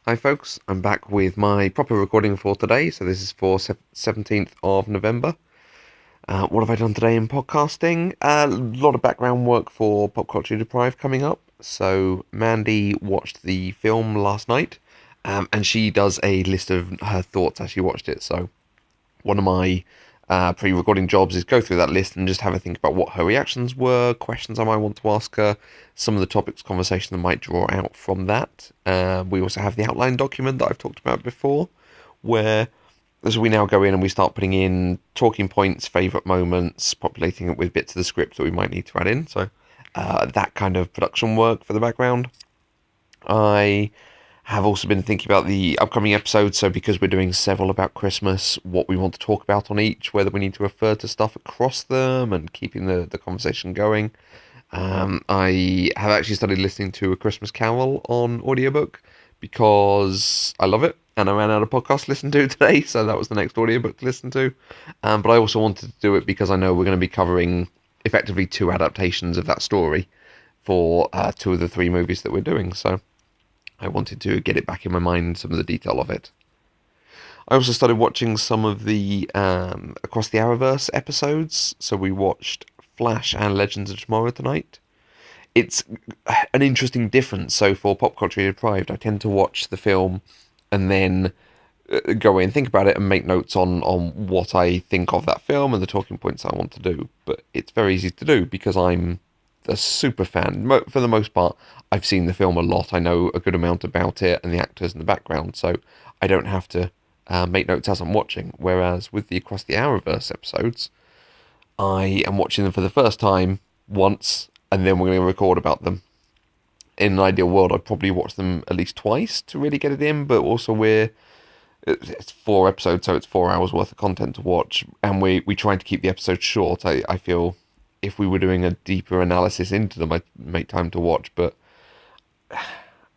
Hi folks, I'm back with my proper recording for today. So this is for 17th of November. What have I done today in podcasting? A lot of background work for Pop Culture Deprived coming up. So Mandy watched the film last night, and she does a list of her thoughts as she watched it. So one of my pre-recording jobs is go through that list and just have a think about what her reactions were, questions I might want to ask her, some of the topics conversation that might draw out from that. We also have the outline document that I've talked about before, where as we now go in and we start putting in talking points, favourite moments, populating it with bits of the script that we might need to add in. So that kind of production work for the background. I have also been thinking about the upcoming episodes, so because we're doing several about Christmas, what we want to talk about on each, whether we need to refer to stuff across them and keeping the conversation going. I have actually started listening to A Christmas Carol on audiobook because I love it, and I ran out of podcasts to listen to today, so that was the next audiobook to listen to. But I also wanted to do it because I know we're going to be covering effectively two adaptations of that story for two of the three movies that we're doing, so I wanted to get it back in my mind, some of the detail of it. I also started watching some of the Across the Arrowverse episodes. So we watched Flash and Legends of Tomorrow tonight. It's an interesting difference. So for Pop Culture Deprived, I tend to watch the film and then go away and think about it and make notes on what I think of that film and the talking points I want to do. But it's very easy to do because I'm a super fan. For the most part, I've seen the film a lot. I know a good amount about it and the actors in the background, so I don't have to make notes as I'm watching. Whereas with the Across the Arrowverse episodes, I am watching them for the first time once, and then we're going to record about them. In an ideal world, I'd probably watch them at least twice to really get it in, but also it's 4 episodes, so it's 4 hours worth of content to watch, and we try to keep the episodes short. I feel if we were doing a deeper analysis into them, I'd make time to watch, but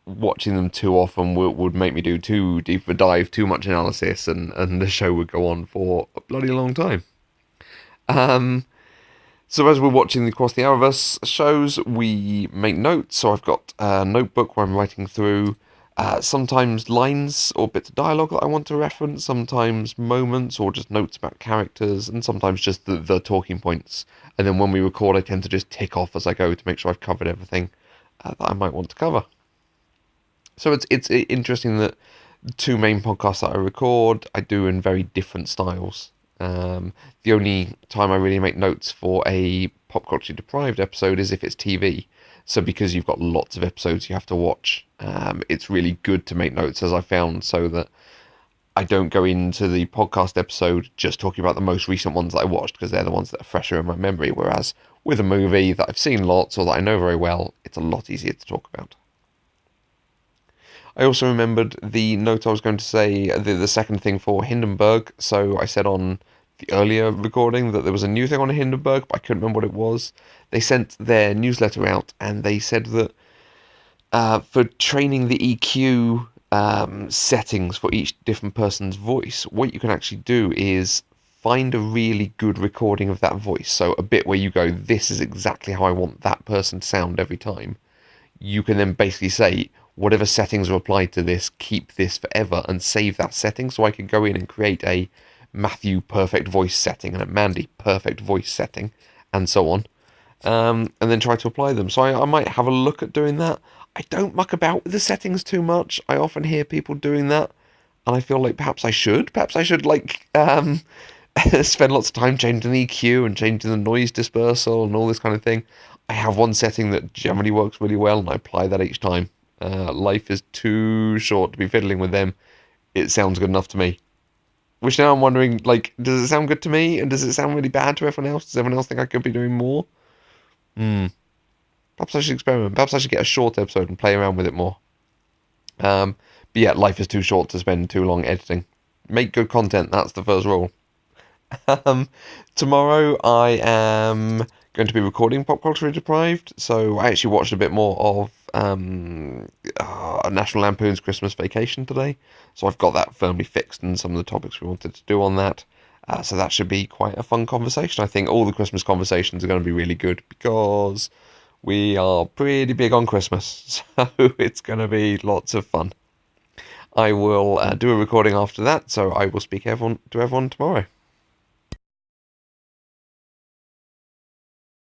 watching them too often would make me do too deep a dive, too much analysis, and the show would go on for a bloody long time. So as we're watching the Across the Arrowverse shows, we make notes. So I've got a notebook where I'm writing through sometimes lines or bits of dialogue that I want to reference, sometimes moments or just notes about characters, and sometimes just the talking points. And then when we record, I tend to just tick off as I go to make sure I've covered everything that I might want to cover. So it's interesting that two main podcasts that I record, I do in very different styles. The only time I really make notes for a Pop Culture Deprived episode is if it's TV. So because you've got lots of episodes you have to watch, it's really good to make notes, as I found, so that I don't go into the podcast episode just talking about the most recent ones that I watched, because they're the ones that are fresher in my memory. Whereas with a movie that I've seen lots or that I know very well, it's a lot easier to talk about. I also remembered the note I was going to say, the second thing for Hindenburg. So I said on the earlier recording that there was a new thing on Hindenburg, but I couldn't remember what it was. They sent their newsletter out, and they said that for training the EQ settings for each different person's voice, what you can actually do is find a really good recording of that voice. So a bit where you go, this is exactly how I want that person to sound every time. You can then basically say, whatever settings are applied to this, keep this forever and save that setting. So I could go in and create a Matthew perfect voice setting and a Mandy perfect voice setting and so on. And then try to apply them. So I might have a look at doing that. I don't muck about with the settings too much. I often hear people doing that, and I feel like perhaps I should. Perhaps I should spend lots of time changing the EQ and changing the noise dispersal and all this kind of thing. I have one setting that generally works really well, and I apply that each time. Life is too short to be fiddling with them. It sounds good enough to me. Which now I'm wondering, like, does it sound good to me? And does it sound really bad to everyone else? Does everyone else think I could be doing more? Perhaps I should experiment. Perhaps I should get a short episode and play around with it more. But yeah, life is too short to spend too long editing. Make good content, that's the first rule. Tomorrow I am going to be recording Pop Culture Deprived, so I actually watched a bit more of National Lampoon's Christmas Vacation today, so I've got that firmly fixed and some of the topics we wanted to do on that. So that should be quite a fun conversation. I think all the Christmas conversations are going to be really good because we are pretty big on Christmas, so it's going to be lots of fun. I will do a recording after that, so I will speak to everyone tomorrow.